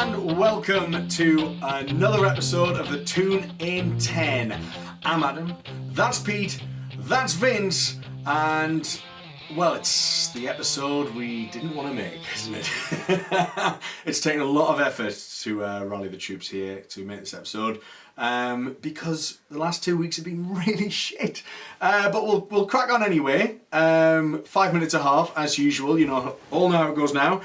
and welcome to another episode of the Toon in 10. I'm Adam, that's Pete, that's Vince, and well, it's the episode we didn't want to make, isn't it? It's taken a lot of effort to rally the troops here to make this episode, because the last 2 weeks have been really shit. But we'll crack on anyway. 5 minutes a half, as usual. You know, all know how it goes now.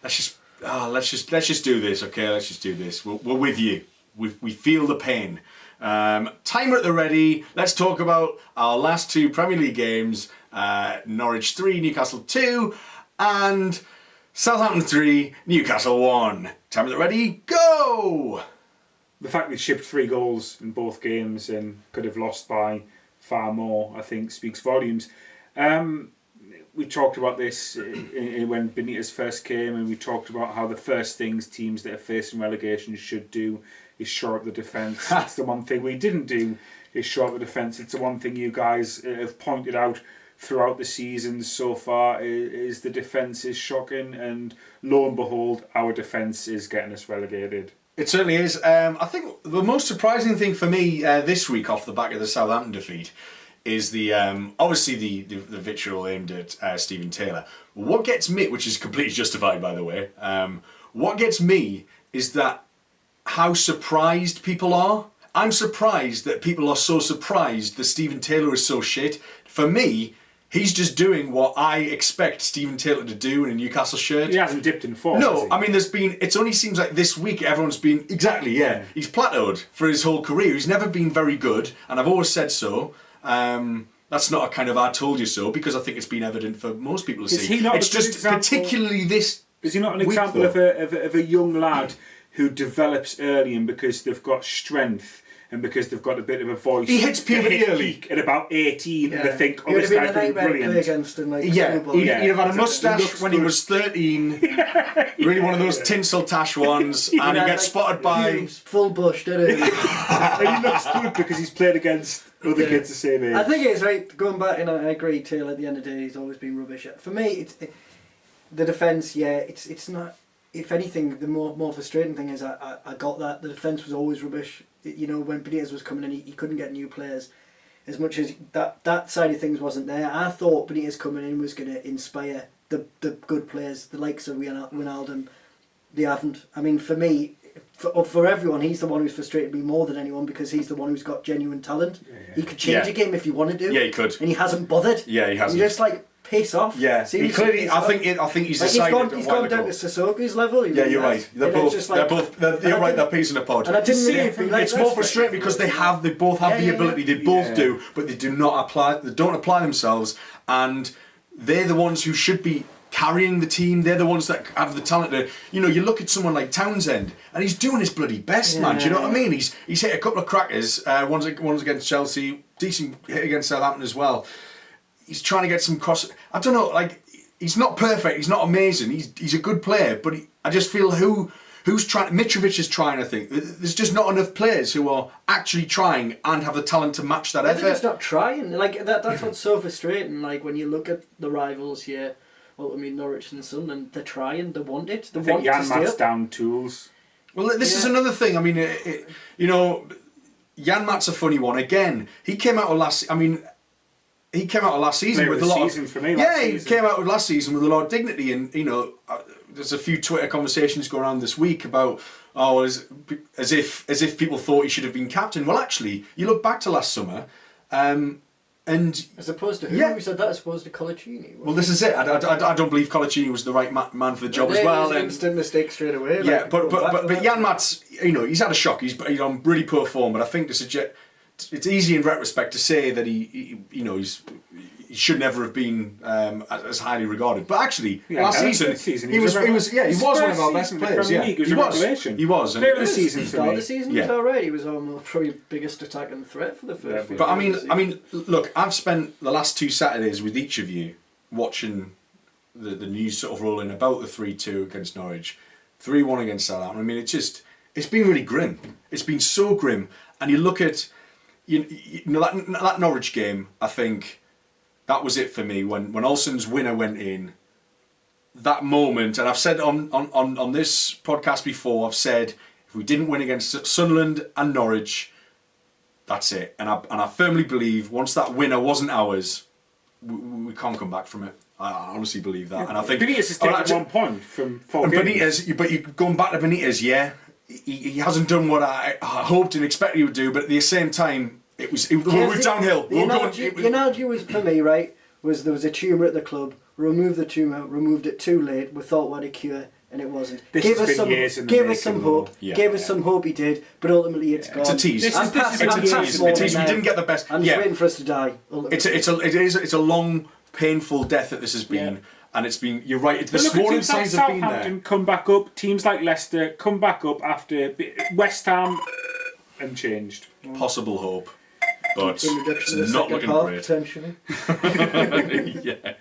Let's just do this, okay? Let's just do this. We're with you. We feel the pain. Timer at the ready. Let's talk about our last two Premier League games. Norwich 3, Newcastle 2, and Southampton 3, Newcastle 1. Timer at the ready, go! The fact they shipped 3 goals in both games and could have lost by far more, I think, speaks volumes. We talked about this when Benitez first came, and we talked about how the first things teams that are facing relegation should do is shore up the defence. That's the one thing we didn't do, is shore up the defence. It's the one thing you guys have pointed out throughout the season so far, is the defence is shocking, and lo and behold, our defence is getting us relegated. It certainly is. I think the most surprising thing for me this week, off the back of the Southampton defeat, is the obviously the vitriol aimed at Stephen Taylor. What gets me, which is completely justified by the way, what gets me is that how surprised people are. I'm surprised that people are so surprised that Stephen Taylor is so shit. For me, he's just doing what I expect Stephen Taylor to do in a Newcastle shirt. He hasn't dipped in form. No, I mean, it only seems like this week everyone's been, exactly, yeah. He's plateaued for his whole career. He's never been very good, and I've always said so. That's not a kind of I told you so, because I think it's been evident for most people to see. It's just particularly this. Is he not an example of a young lad who develops early, and because they've got strength and because they've got a bit of a voice, he hits puberty early at about 18, and they think, "Oh, this guy's been brilliant." He'd have had a moustache when he was 13. Really one of those tinsel tash ones, and he gets spotted by full bush, didn't he? And he looks good because he's played against other kids the same age. I think it's right. Going back, and I agree, Taylor. At the end of the day, he's always been rubbish. For me, the defence. Yeah, it's not. If anything, the more frustrating thing is I got that the defence was always rubbish. You know, when Benitez was coming in, he couldn't get new players. As much as that side of things wasn't there, I thought Benitez coming in was going to inspire the good players, the likes of Wijnaldum. They haven't. I mean, for me, for everyone, he's the one who's frustrated me more than anyone, because he's the one who's got genuine talent. Yeah. He could change a game if he wanted to. Yeah, he could. And he hasn't bothered. Yeah, he hasn't. He's just like, piss off. Yeah, he clearly. I think he's decided. He's gone down to Sissoko's level. Yeah, you're right. They're both. You're right. They're peas in a pod. And I didn't it's more frustrating because they both have the ability. They both do, but they do not apply. They don't apply themselves, and they're the ones who should be carrying the team. They're the ones that have the talent to. You know, you look at someone like Townsend, and he's doing his bloody best, man. Do you know what I mean? He's hit a couple of crackers. One's against Chelsea. Decent hit against Southampton as well. He's trying to get some cross. I don't know, like, he's not perfect, he's not amazing, he's a good player, but I just feel who's trying. Mitrovic is trying, I think. There's just not enough players who are actually trying and have the talent to match that effort. I think it's not trying. Like, that's what's so frustrating. Like, when you look at the rivals here, well, I mean, Norwich and Southampton, they're trying, they want it. They want Jan to stay Mat's up. down tools. Well, this is another thing. I mean, you know, Jan Mat's a funny one. Again, he came out of last season with a lot of. For me he came out with last season with a lot of dignity, and you know, there's a few Twitter conversations going around this week about as if people thought he should have been captain. Well, actually, you look back to last summer, and as opposed to who said that? As opposed to Colaccini. Well, this is it. I don't believe Colaccini was the right man for the job as well. It was an instant mistake straight away. Yeah, but Jan Mat's, you know, he's had a shock. He's on really poor form, but I think to suggest. It's easy in retrospect to say that he should never have been as highly regarded. But actually, last season he was one of our best players. Yeah, he was. Player of the season. Start of the season was alright. He was almost probably biggest attacking threat for the first. But I mean, look, I've spent the last 2 Saturdays with each of you watching the news sort of rolling about the 3-2 against Norwich, 3-1 against Southampton. I mean, it's been really grim. It's been so grim, and you look at. You know that Norwich game, I think that was it for me. When Olsen's winner went in, that moment, and I've said on this podcast before, I've said if we didn't win against Sunderland and Norwich, that's it. And I firmly believe once that winner wasn't ours, we can't come back from it. I honestly believe that. And I think Benitez has taken 1 point from 4 games. Benitez, but you going back to Benitez, yeah, he hasn't done what I hoped and expected he would do, but at the same time, we were downhill. The analogy was, for me, right, was there was a tumour at the club, removed the tumour, removed it too late, we thought we had a cure, and it wasn't. Give us some hope. Give us some hope he did, but ultimately it's gone. It's a tease. It's a tease. We didn't get the best. I'm just waiting for us to die. It's a long, painful death that this has been, and it's been. You're right. The sworn signs have been there. Southampton come back up. Teams like Leicester come back up after West Ham unchanged. Possible hope, but Introduction it's not looking half, great. Potentially. Yeah.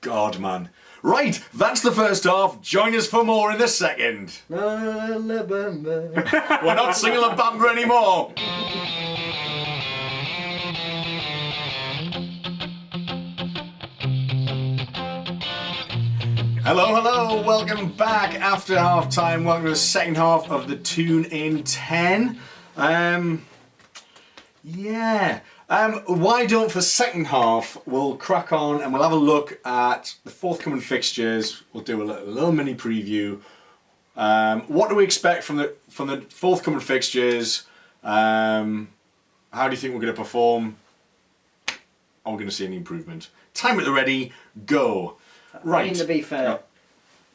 God, man. Right, that's the first half. Join us for more in the second. We're not singing La Bamba anymore. Hello, welcome back after half time. Welcome to the second half of the Toon in 10. Why don't for second half we'll crack on and we'll have a look at the forthcoming fixtures. We'll do a little mini preview. What do we expect from the forthcoming fixtures? How do you think we're going to perform? Are we going to see any improvement? Time at the ready, go. Right. I mean, to be fair,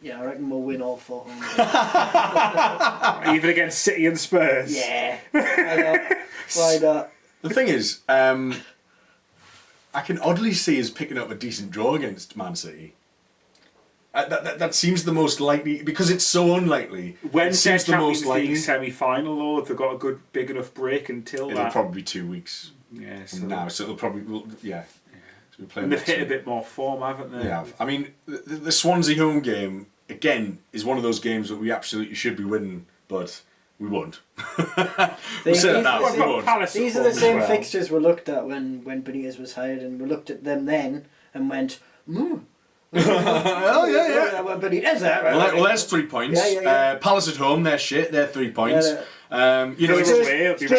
I reckon we'll win all 4 home games. Even against City and Spurs. Yeah. Why not? The thing is, I can oddly see us picking up a decent draw against Man City. That seems the most likely, because it's so unlikely. When's their Champions League semi-final, though? If they've got a good, big enough break until It'll probably be 2 weeks from now, so it'll probably, So and they've hit a bit more form, haven't they? Yeah, I mean, the Swansea home game, again, is one of those games that we absolutely should be winning, but we won't. These are the same fixtures we looked at when Benitez was hired, and we looked at them then and went, oh yeah. Benitez, well, there's 3 points. Palace at home, they're shit. They're 3 points. Still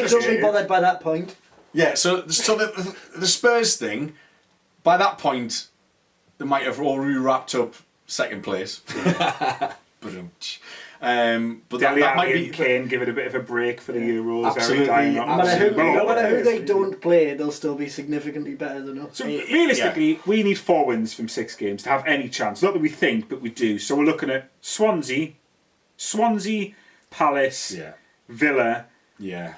don't be bothered by that point. Yeah, so the Spurs thing, by that point, they might have already wrapped up second place. But that might be Kane give it a bit of a break for the Euros. Absolutely. No matter who they don't play, they'll still be significantly better than us. So realistically, we need 4 wins from 6 games to have any chance. Not that we think, but we do. So we're looking at Swansea, Palace, Villa,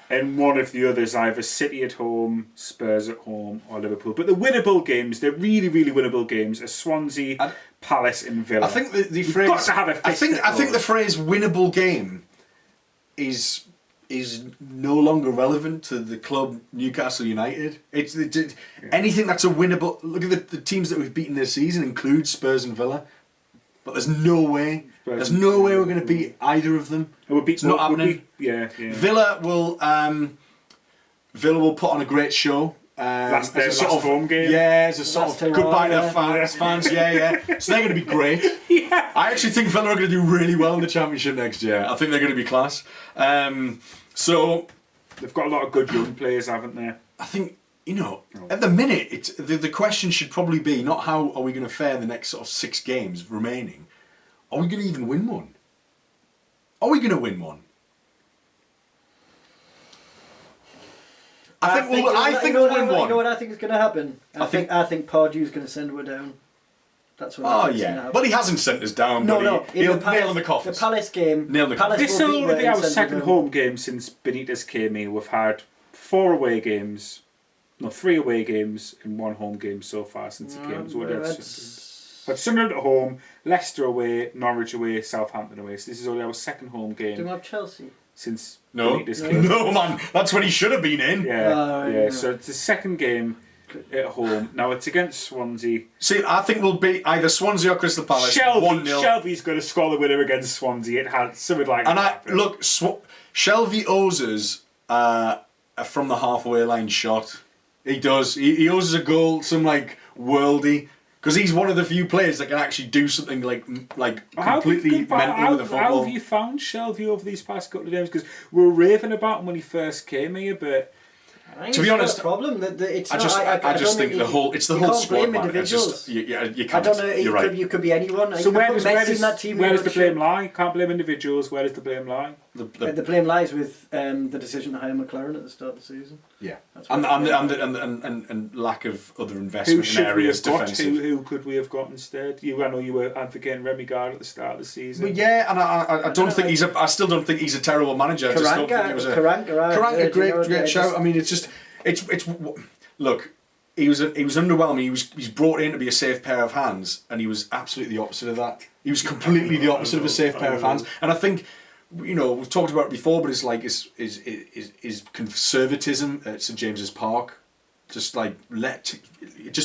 and one of the others, either City at home, Spurs at home, or Liverpool. But the winnable games, the really, really winnable games, are Swansea, Palace, and Villa. I think the phrase. Got to have a I think the phrase "winnable game" is no longer relevant to the club Newcastle United. It's anything that's a winnable. Look at the teams that we've beaten this season, include Spurs and Villa. But there's no way. There's no way we're going to beat either of them. It's not happening. Villa will put on a great show. That's their last home game. Yeah, it's a sort of goodbye to their fans. So they're going to be great. I actually think Villa are going to do really well in the Championship next year. I think they're going to be class. So they've got a lot of good young players, haven't they? I think, at the minute, the question should probably be not how are we going to fare in the next sort of 6 games remaining. Are we going to even win one? Are we going to win one? I think we'll win one. You know what I think is going to happen? I think Pardew's going to send us down. That's what I think. Yeah. But he hasn't sent us down. No. He'll nail in the coffers. The Palace game. Nail in the coffers. This will be our second home game since Benitez came in. We've had 3 away games and 1 home game so far since he came. But Sunderland at home, Leicester away, Norwich away, Southampton away. So this is only our second home game. Do we have Chelsea? Since Benitez came. No, man. That's when he should have been in. So it's the second game at home. Now it's against Swansea. See, I think we'll beat either Swansea or Crystal Palace. 1-0. Shelby's going to score the winner against Swansea. It had something like that. And look, Shelby owes us from the halfway line shot. He does. He owes us a goal, some worldy. Because he's one of the few players that can actually do something like completely mental How with the football. have you found Shelby over these past couple of games? Because we were raving about him when he first came here, but To be honest, problem that it's I not. just think you, the whole it's the you whole can't squad, blame man. individuals. You can't. I don't know. You're right. You could be anyone. so You where could put does Messi in that team. where does the blame shit. lie? Can't blame individuals. Where does the blame lie? The blame lies with the decision to hire McLaren at the start of the season. Yeah, That's and what and lack of other Who investment in should we areas have got? defensive. Who could we have got instead? I know you were advocating Remy Gard at the start of the season. But yeah, and I don't think he's I still don't think he's a terrible manager. I just don't think he was a Karanka, great shout. I mean, it's look. He was underwhelming. He's brought in to be a safe pair of hands, and he was absolutely the opposite of that. He was completely the opposite of a safe pair of hands. And I think, we've talked about it before, but it's like his conservatism at St James's Park, just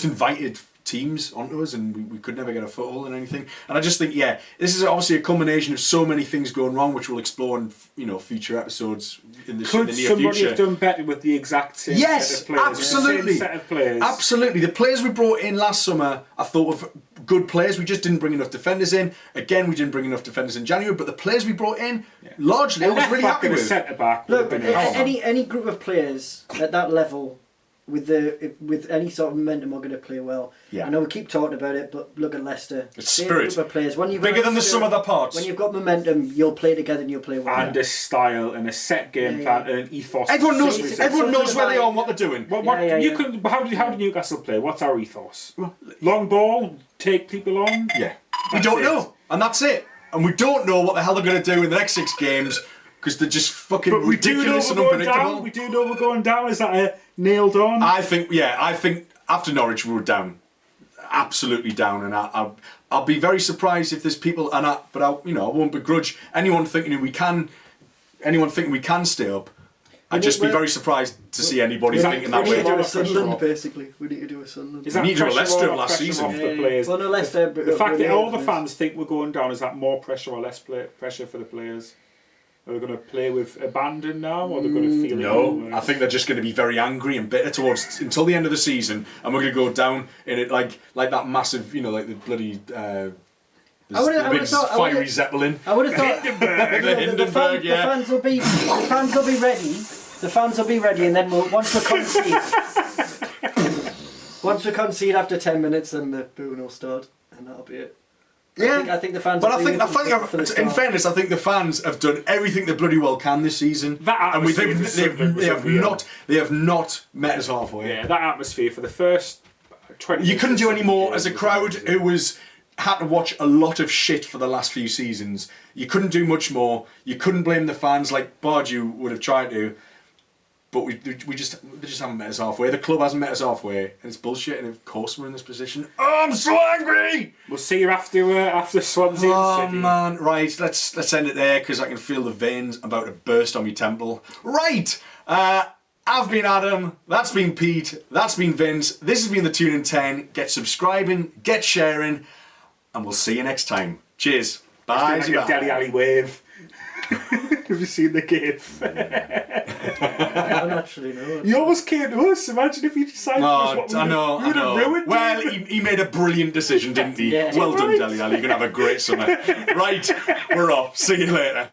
invited teams onto us, and we could never get a foothold in anything. And I just think, this is obviously a combination of so many things going wrong, which we'll explore in future episodes in the near future. Could somebody have done better with the exact same set of players? Absolutely. Same set of players. Absolutely. The players we brought in last summer, I thought of good players. We just didn't bring enough defenders in. Again, we didn't bring enough defenders in January, but the players we brought in, largely, I was really happy with. Centre back. Look, any group of players at that level, with any sort of momentum, are going to play well. Yeah. I know we keep talking about it, but look at Leicester. It's Same spirit. group of players. When you've Bigger got than the sum of their parts. When you've got momentum, you'll play together and you'll play well. And a style and a set game plan and an ethos. Everyone knows where they are and what they're doing. How do Newcastle play? What's our ethos? Long ball, take people on. Yeah. We don't know. And that's it. And we don't know what the hell they're going to do in the next 6 games because they're just fucking ridiculous and unpredictable. We do know we're going down. Is that a nailed on? I think after Norwich we were down. Absolutely down. And I'll be very surprised if there's people, I won't begrudge anyone thinking we can stay up. I'd just be very surprised to see anybody thinking that way. We need to do a Sunderland, basically. We need to do a Sunderland. Is that We need to do a pressure Leicester or of last pressure season. off the players? Well, no, Leicester. The fact that all the fans think we're going down, is that more pressure or less pressure for the players? Are they going to play with abandon now, or are they going to feel it? No, I think they're just going to be very angry and bitter until the end of the season, and we're going to go down in it like that massive, like the bloody. Fiery Zeppelin. I would have thought the Hindenburg, the fans will be ready. The fans will be ready, and then once we concede after 10 minutes, then the booing will start, and that'll be it. Yeah, I think the fans. But in fairness, I think the fans have done everything they bloody well can this season, and they have not met us halfway. Yeah, that atmosphere for the first 20. You couldn't do any more as a crowd who had to watch a lot of shit for the last few seasons. You couldn't do much more. You couldn't blame the fans like Bardew would have tried to. But they just haven't met us halfway. The club hasn't met us halfway, and it's bullshit. And of course we're in this position. Oh, I'm so angry. We'll see you after Swansea. Oh man, right. Let's end it there because I can feel the veins about to burst on my temple. Right. I've been Adam. That's been Pete. That's been Vince. This has been the Toon in 10. Get subscribing. Get sharing, and we'll see you next time. Cheers. Bye. Like a Deli Alley wave. Have you seen the GIF? I don't actually know. You almost came to us. Imagine if you decided what we I know. ruined well, he made a brilliant decision, didn't he? Yeah. Well done, Deli Alley. You're going to have a great summer. Right, we're off. See you later.